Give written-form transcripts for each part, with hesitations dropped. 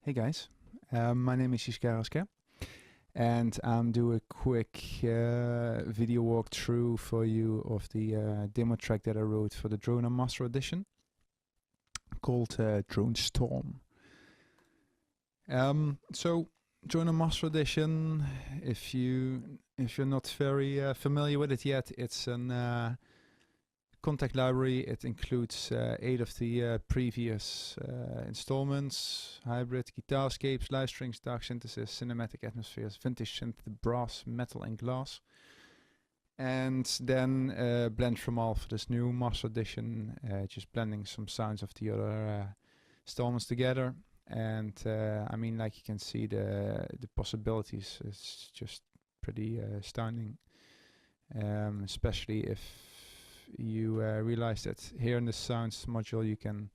Hey guys, my name is Giscard Rasquin, and I'm doing a quick video walkthrough for you of the demo track that I wrote for the DRONAR Master Edition called Drone Storm. So DRONAR Master Edition, if you're not very familiar with it yet, it's an Kontakt library. It includes 8 of the previous installments: hybrid, guitarscapes, live strings, dark synthesis, cinematic atmospheres, vintage synth, brass, metal and glass. And then blend from all for this new Master Edition, just blending some sounds of the other installments together. And I mean, like you can see, the possibilities is just pretty astounding, especially if you realize that here in the sounds module you can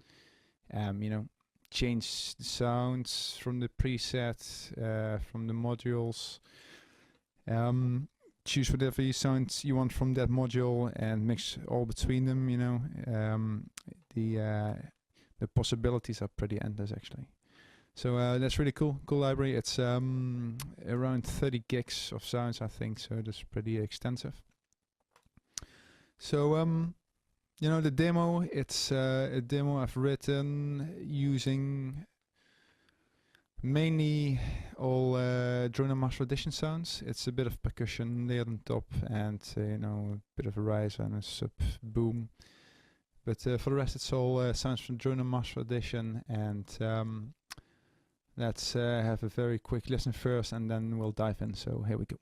change the sounds from the preset, from the modules, choose whatever sounds you want from that module and mix all between them. The possibilities are pretty endless actually. So that's really cool library. It's around 30 gigs of sounds, I think, so that's pretty extensive. So, the demo, it's a demo I've written using mainly all DRONAR Master Edition sounds. It's a bit of percussion layered on top and, a bit of a riser and a sub boom. But for the rest, it's all sounds from DRONAR Master Edition. And let's have a very quick listen first and then we'll dive in. So here we go.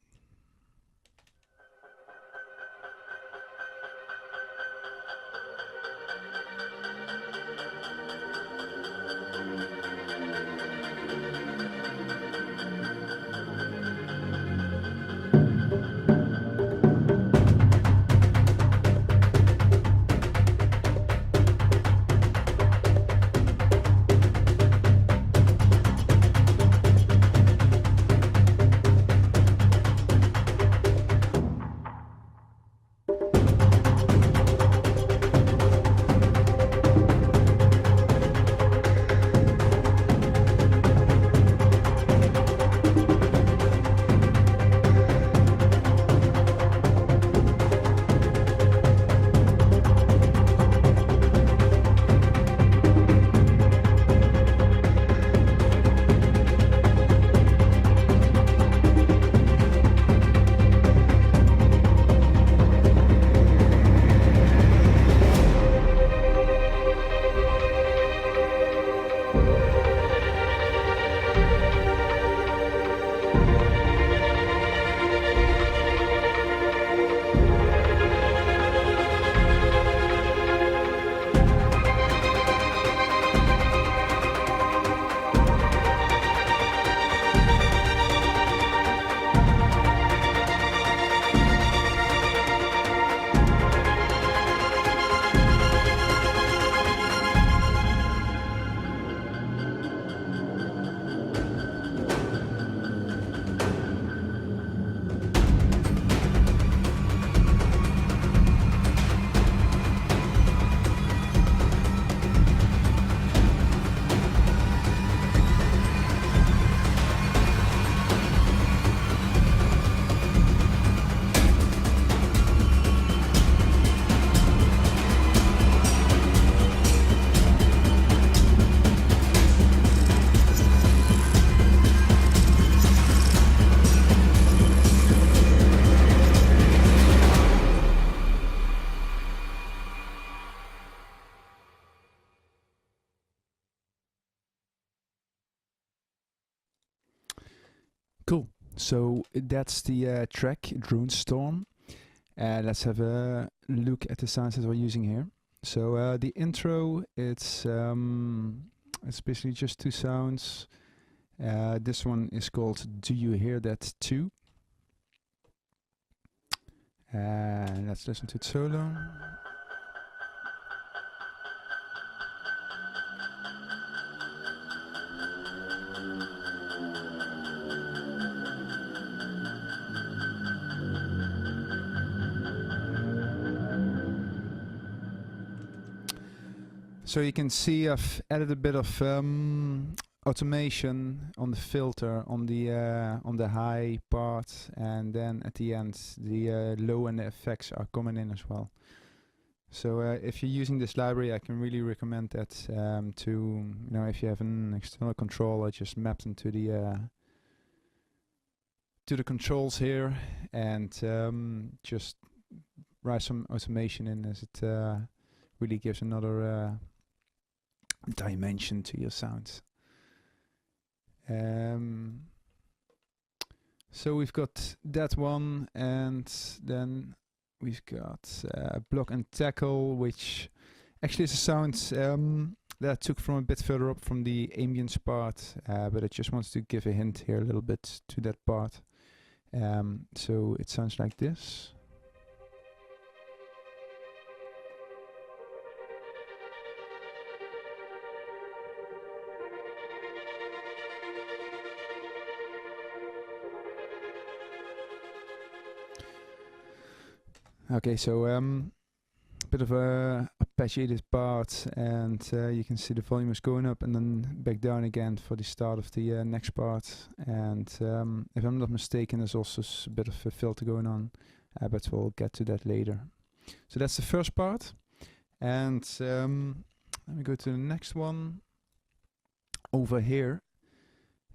Cool. So that's the track Drone Storm. Let's have a look at the sounds that we're using here. So the intro, it's basically just 2 sounds. This one is called "Do You Hear That Too?" Let's listen to it solo. So you can see I've added a bit of automation on the filter on the high part, and then at the end the low and the effects are coming in as well. So if you're using this library, I can really recommend that to, if you have an external controller, just mapped into the to the controls here, and just write some automation in, as it really gives another dimension to your sounds. So we've got that one, and then we've got block and tackle, which actually is a sound that I took from a bit further up from the ambience part, but I just wanted to give a hint here a little bit to that part. So it sounds like this. Okay, so a bit of a arpeggiated part, and you can see the volume is going up and then back down again for the start of the next part. And if I'm not mistaken, there's also a bit of a filter going on, but we'll get to that later. So that's the first part, and let me go to the next one. Over here,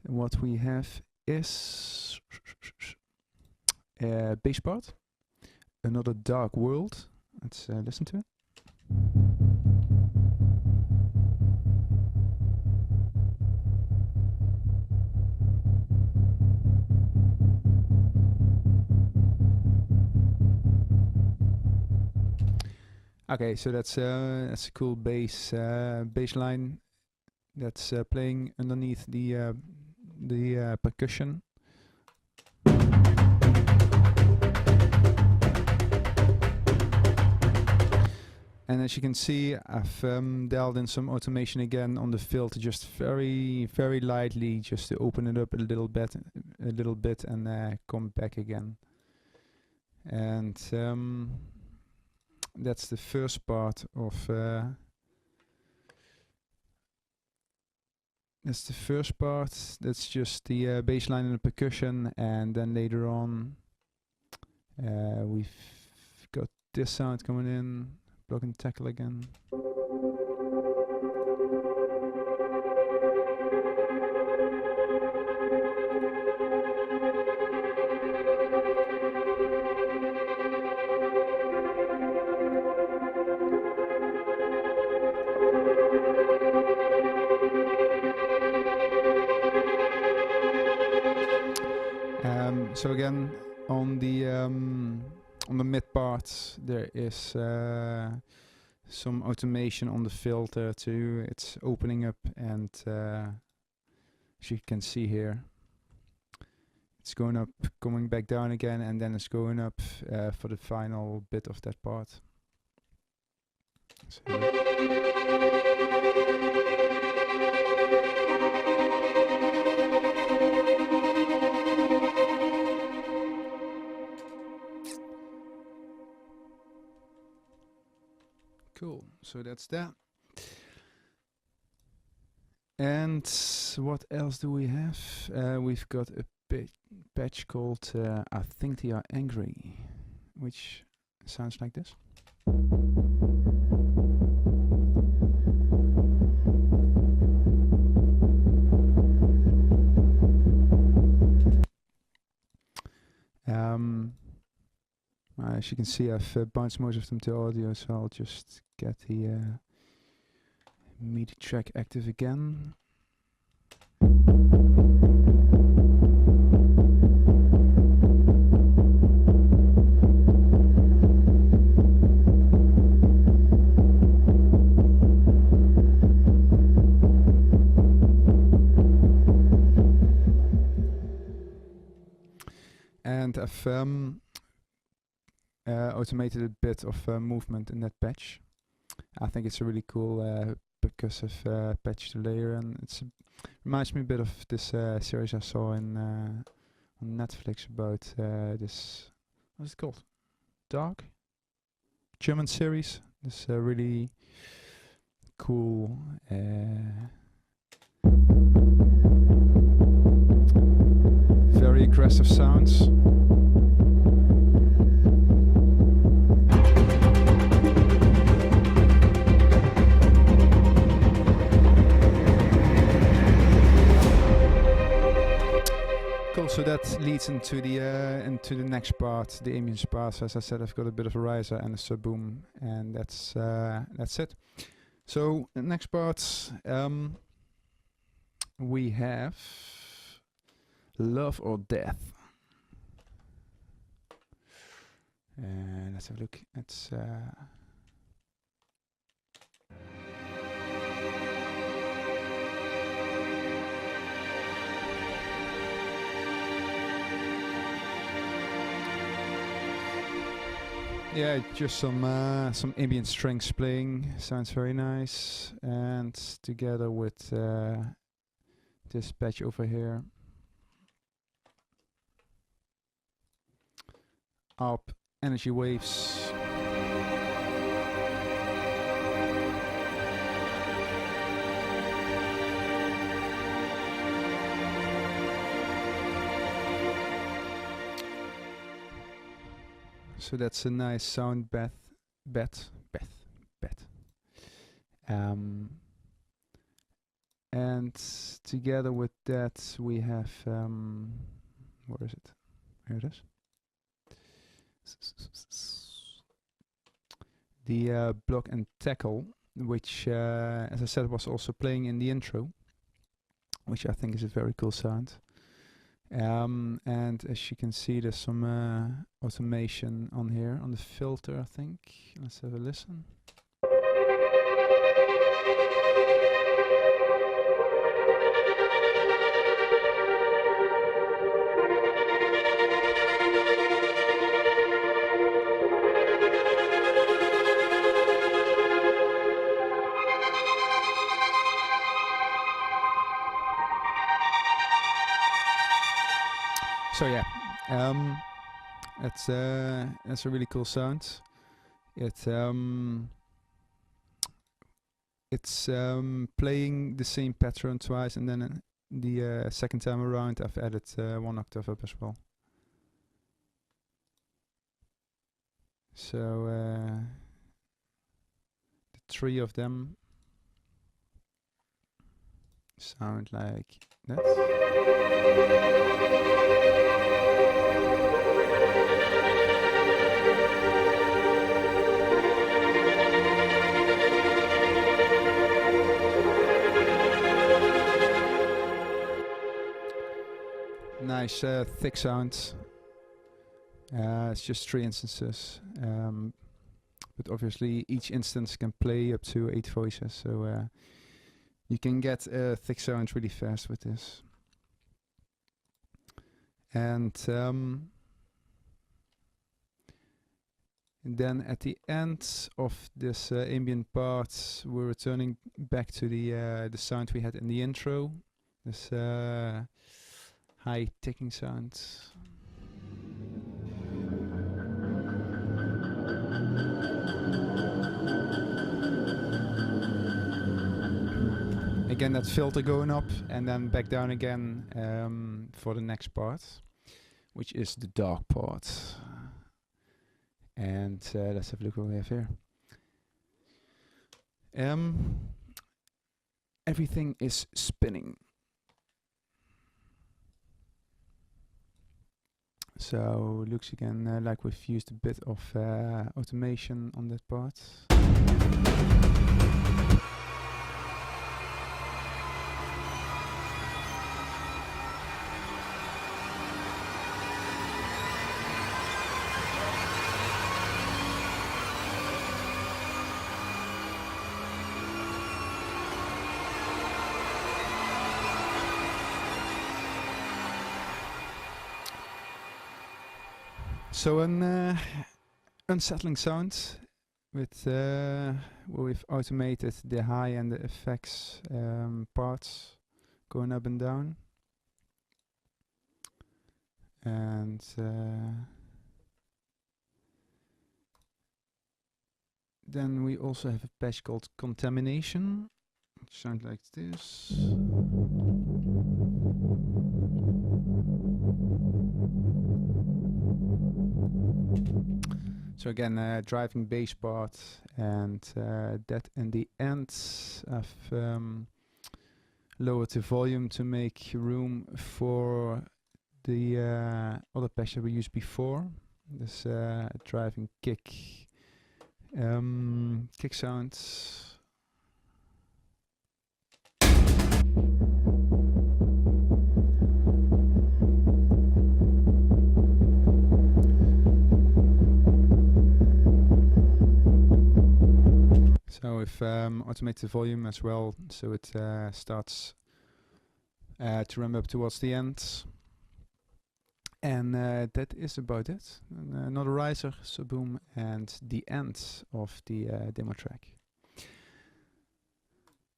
what we have is a bass part. Another Dark World. Let's listen to it. Okay, so that's a cool bass line that's playing underneath the percussion. And as you can see, I've dialed in some automation again on the filter, just very, very lightly, just to open it up a little bit, and come back again. And that's the first part of. That's the first part. That's just the bass line and the percussion, and then later on, we've got this sound coming in. Block and tackle again. So again, on the mid part, there is some automation on the filter too. It's opening up, and as you can see here, it's going up, coming back down again, and then it's going up for the final bit of that part. So cool, so that's that. And what else do we have? We've got a patch called I Think They Are Angry, which sounds like this. As you can see, I've bounced most of them to audio, so I'll just get the MIDI track active again. And I've automated a bit of movement in that patch. I think it's a really cool percussive patch to layer, and it reminds me a bit of this series I saw on Netflix about this, what's it called? Dark? German series. This really cool Very aggressive sounds. Cool, so that leads into the next part, the ambient part. So as I said, I've got a bit of a riser and a sub-boom, and that's it. So the next part, we have Love or Death. Let's have a look. It's yeah, just some ambient strings playing. Sounds very nice, and together with this patch over here, ARP energy waves. So that's a nice sound bed. And together with that we have where is it? Here it is. The block and tackle, which as I said was also playing in the intro, which I think is a very cool sound. And as you can see, there's some automation on here on the filter, I think. Let's have a listen. So yeah, that's a really cool sound. It's playing the same pattern twice, and then the second time around I've added 1 octave up as well. So the 3 of them sound like that. Nice thick sound. It's just 3 instances, but obviously each instance can play up to 8 voices, so you can get thick sounds really fast with this. And then at the end of this ambient part, we're returning back to the sound we had in the intro. This high ticking sound. Again, that filter going up and then back down again for the next part, which is the dark part. And let's have a look what we have here. Everything is spinning. So looks again like we've used a bit of automation on that part. So an unsettling sound with where we've automated the high and the effects parts going up and down, and then we also have a patch called Contamination, Sound like this. So again, driving bass part, and that in the end I've lowered the volume to make room for the other patch that we used before. This driving kick sounds. So we've automated the volume as well, so it starts to ramp up towards the end. And that is about it. Another riser, subboom, and the end of the demo track.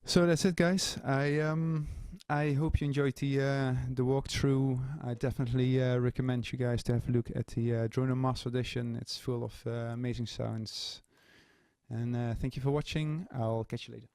So that's it, guys. I hope you enjoyed the walkthrough. I definitely recommend you guys to have a look at the DRONAR Master Edition. It's full of amazing sounds. And thank you for watching. I'll catch you later.